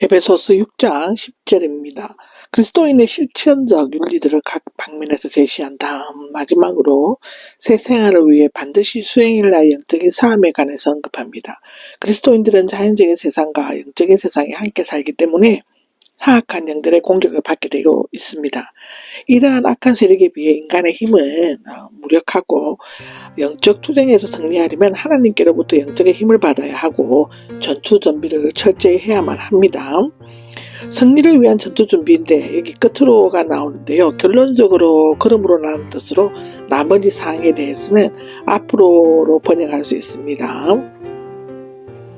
에베소서 6장 10절입니다. 그리스도인의 실천적 윤리들을 각 방면에서 제시한 다음 마지막으로 새 생활을 위해 반드시 수행해야 할 영적인 사함에 관해서 언급합니다. 그리스도인들은 자연적인 세상과 영적인 세상에 함께 살기 때문에 사악한 영들의 공격을 받게 되고 있습니다. 이러한 악한 세력에 비해 인간의 힘은 무력하고 영적 투쟁에서 승리하려면 하나님께로부터 영적인 힘을 받아야 하고 전투 준비를 철저히 해야만 합니다. 승리를 위한 전투 준비인데 여기 끝으로가 나오는데요. 결론적으로 그러므로라는 뜻으로 나머지 사항에 대해서는 앞으로로 번역할 수 있습니다.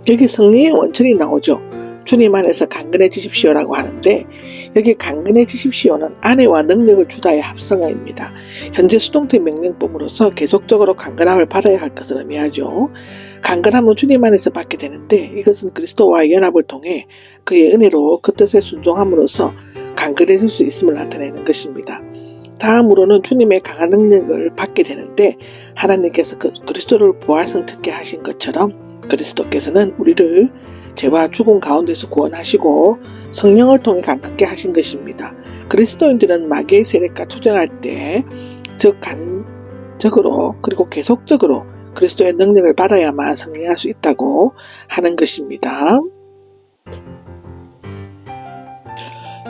여기 승리의 원천이 나오죠. 주님 안에서 강건해지십시오라고 하는데 여기 강건해지십시오는 안에와 능력을 주다의 합성어입니다. 현재 수동태 명령법으로서 계속적으로 강건함을 받아야 할 것을 의미하죠. 강건함은 주님 안에서 받게 되는데 이것은 그리스도와의 연합을 통해 그의 은혜로 그 뜻에 순종함으로써 강건해질 수 있음을 나타내는 것입니다. 다음으로는 주님의 강한 능력을 받게 되는데 하나님께서 그리스도를 부활성특게 하신 것처럼 그리스도께서는 우리를 죄와 죽음 가운데서 구원하시고 성령을 통해 강건케 하신 것입니다. 그리스도인들은 마귀의 세력과 투쟁할 때 즉 간적으로 그리고 계속적으로 그리스도의 능력을 받아야만 승리할 수 있다고 하는 것입니다.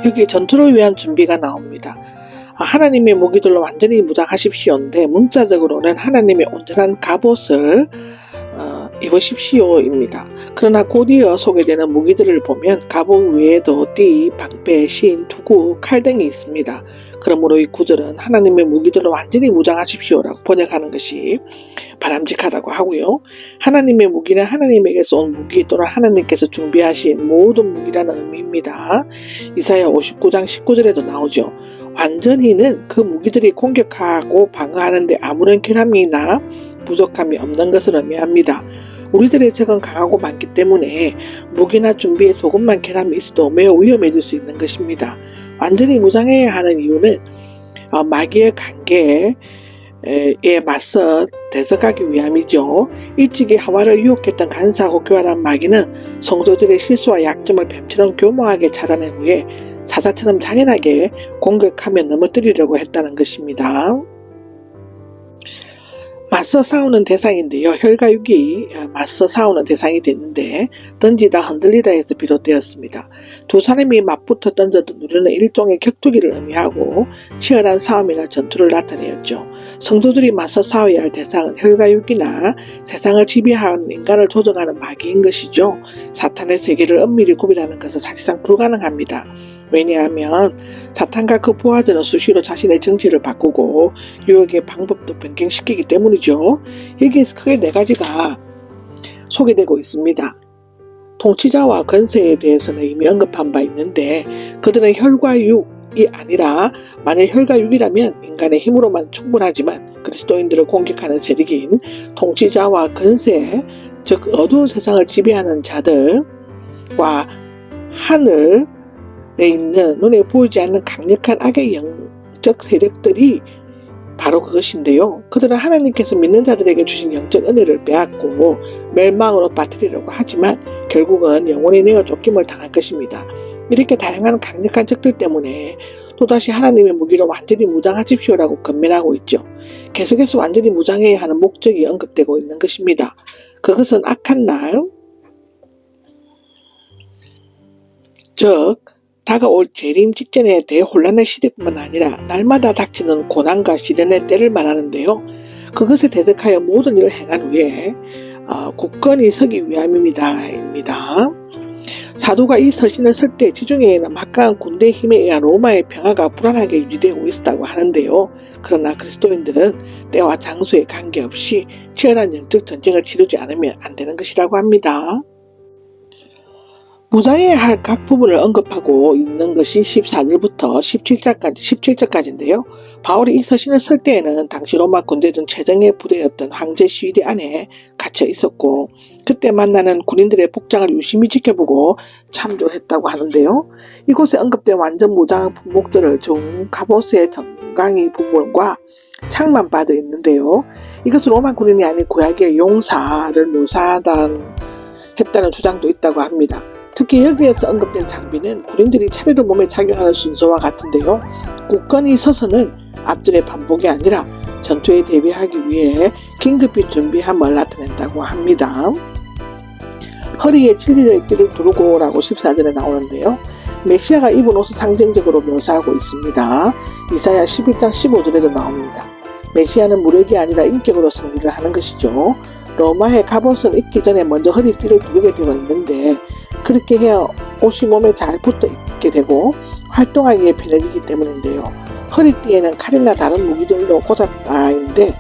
여기 전투를 위한 준비가 나옵니다. 하나님의 무기들로 완전히 무장하십시오인데 문자적으로는 하나님의 온전한 갑옷을 입으십시오입니다. 그러나 곧이어 소개되는 무기들을 보면 갑옷 외에도 띠, 방패, 신, 투구, 칼 등이 있습니다. 그러므로 이 구절은 하나님의 무기들로 완전히 무장하십시오라고 번역하는 것이 바람직하다고 하고요. 하나님의 무기는 하나님에게서 온 무기 또는 하나님께서 준비하신 모든 무기라는 의미입니다. 이사야 59장 19절에도 나오죠. 완전히는 그 무기들이 공격하고 방어하는 데 아무런 결함이나 부족함이 없는 것을 의미합니다. 우리들의 적은 강하고 많기 때문에 무기나 준비에 조금만 결함이 있어도 매우 위험해질 수 있는 것입니다. 완전히 무장해야 하는 이유는 마귀의 관계에 맞서 대적하기 위함이죠. 일찍이 하와를 유혹했던 간사하고 교활한 마귀는 성도들의 실수와 약점을 뱀처럼 교묘하게 찾아낸 후에 사자처럼 잔인하게 공격하며 넘어뜨리려고 했다는 것입니다. 맞서 싸우는 대상인데요. 혈과육이 맞서 싸우는 대상이 됐는데 던지다 흔들리다에서 비롯되었습니다. 두 사람이 맞붙어 던져도 누르는 일종의 격투기를 의미하고 치열한 싸움이나 전투를 나타내었죠. 성도들이 맞서 싸워야 할 대상은 혈과육이나 세상을 지배하는 인간을 조종하는 마귀인 것이죠. 사탄의 세계를 엄밀히 구별하는 것은 사실상 불가능합니다. 왜냐하면 사탄과 그 부하들은 수시로 자신의 정체를 바꾸고 유혹의 방법도 변경시키기 때문이죠. 여기에서 크게 네 가지가 소개되고 있습니다. 통치자와 권세에 대해서는 이미 언급한 바 있는데 그들은 혈과 육이 아니라 만일 혈과 육이라면 인간의 힘으로만 충분하지만 그리스도인들을 공격하는 세력인 통치자와 권세 즉 어두운 세상을 지배하는 자들과 하늘에 있는 눈에 보이지 않는 강력한 악의 영적 세력들이 바로 그것인데요. 그들은 하나님께서 믿는 자들에게 주신 영적 은혜를 빼앗고 멸망으로 빠뜨리려고 하지만 결국은 영원히 내어 쫓김을 당할 것입니다. 이렇게 다양한 강력한 적들 때문에 또다시 하나님의 무기로 완전히 무장하십시오라고 권면하고 있죠. 계속해서 완전히 무장해야 하는 목적이 언급되고 있는 것입니다. 그것은 악한 날, 즉 다가올 재림 직전의 대혼란의 시대뿐만 아니라 날마다 닥치는 고난과 시련의 때를 말하는데요. 그것에 대적하여 모든 일을 행한 후에 굳건히 서기 위함입니다. 사도가 이 서신을 쓸 때 지중해에는 막강한 군대 힘에 의한 로마의 평화가 불안하게 유지되고 있었다고 하는데요. 그러나 그리스도인들은 때와 장소에 관계없이 치열한 영적 전쟁을 치르지 않으면 안 되는 것이라고 합니다. 무장해야 할 각 부분을 언급하고 있는 것이 14절부터 17절까지인데요. 바울이 이 서신을 쓸 때에는 당시 로마 군대 중 최정예 부대였던 황제 시위대 안에 갇혀 있었고 그때 만나는 군인들의 복장을 유심히 지켜보고 참조했다고 하는데요. 이곳에 언급된 완전 무장 품목들을 중 갑옷의 정강이 부분과 창만 빠져 있는데요. 이것은 로마 군인이 아닌 구약의 용사를 묘사했다는 주장도 있다고 합니다. 특히 여기에서 언급된 장비는 군인들이 차례로 몸에 착용하는 순서와 같은데요. 굳건히 서서는 앞줄의 반복이 아니라 전투에 대비하기 위해 긴급히 준비함을 나타낸다고 합니다. 허리에 진리의 띠를 두르고 라고 14절에 나오는데요. 메시아가 입은 옷을 상징적으로 묘사하고 있습니다. 이사야 11장 15절에도 나옵니다. 메시아는 무력이 아니라 인격으로 승리를 하는 것이죠. 로마의 갑옷은 입기 전에 먼저 허리띠를 두르게 되어 있는데 그렇게 해야 옷이 몸에 잘 붙어 있게 되고 활동하기에 편해지기 때문인데요. 허리띠에는 칼이나 다른 무기들로 꽂았다인데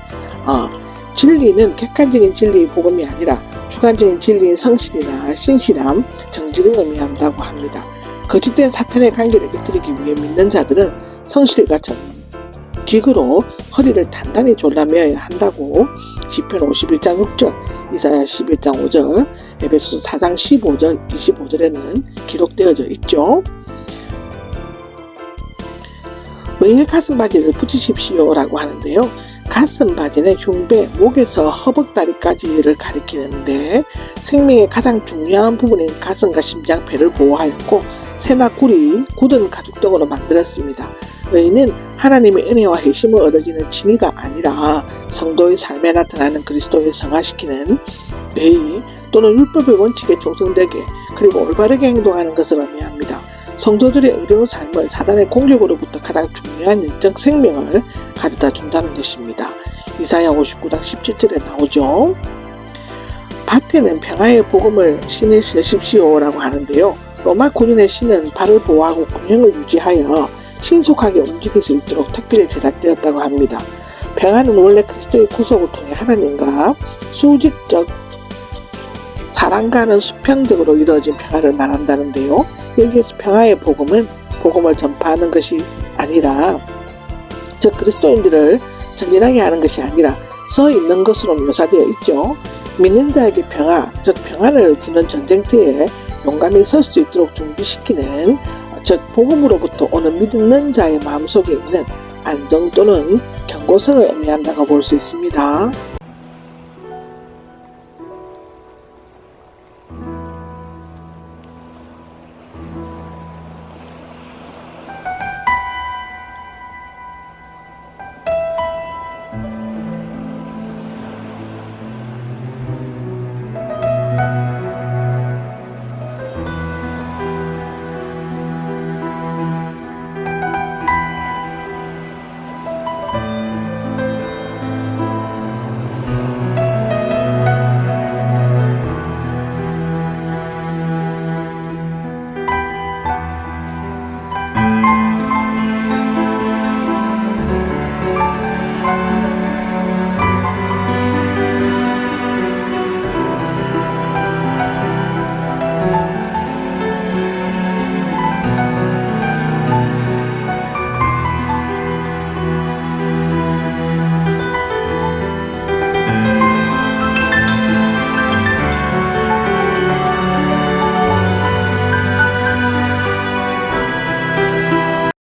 진리는 객관적인 진리의 복음이 아니라 주관적인 진리인 성실이나 신실함, 정직을 의미한다고 합니다. 거짓된 사탄의 관계를 깨뜨리기 위해 믿는 자들은 성실과 정직으로 허리를 단단히 졸라매어야 한다고 시편 51장 6절, 이사야 11장 5절, 에베소서 4장 15절, 25절에는 기록되어져 있죠. 의의 가슴바지를 붙이십시오 라고 하는데요. 가슴바지는 흉배, 목에서 허벅다리까지를 가리키는데 생명의 가장 중요한 부분인 가슴과 심장, 배를 보호하였고 새나 꿀이 굳은 가죽등으로 만들었습니다. 의는 하나님의 은혜와 회심을 얻어지는 진리가 아니라 성도의 삶에 나타나는 그리스도를 성화시키는 의 또는 율법의 원칙에 충성되게 그리고 올바르게 행동하는 것을 의미합니다. 성도들의 의로운 삶은 사단의 공격으로부터 가장 중요한 영적 생명을 가져다 준다는 것입니다. 이사야 59장 17절에 나오죠. 밭에는 평화의 복음을 신에 신으십시오 라고 하는데요. 로마 군인의 신은 발을 보호하고 균형을 유지하여 신속하게 움직일 수 있도록 특별히 제작되었다고 합니다. 평화는 원래 그리스도의 구속을 통해 하나님과 수직적 사랑과는 수평적으로 이루어진 평화를 말한다는데요. 여기에서 평화의 복음은 복음을 전파하는 것이 아니라 즉 그리스도인들을 전진하게 하는 것이 아니라 서 있는 것으로 묘사되어 있죠. 믿는 자에게 평화, 즉 평안을 주는 전쟁터에 용감히 설 수 있도록 준비시키는 즉 복음으로부터 오는 믿는 자의 마음속에 있는 안정 또는 견고성을 의미한다고 볼 수 있습니다.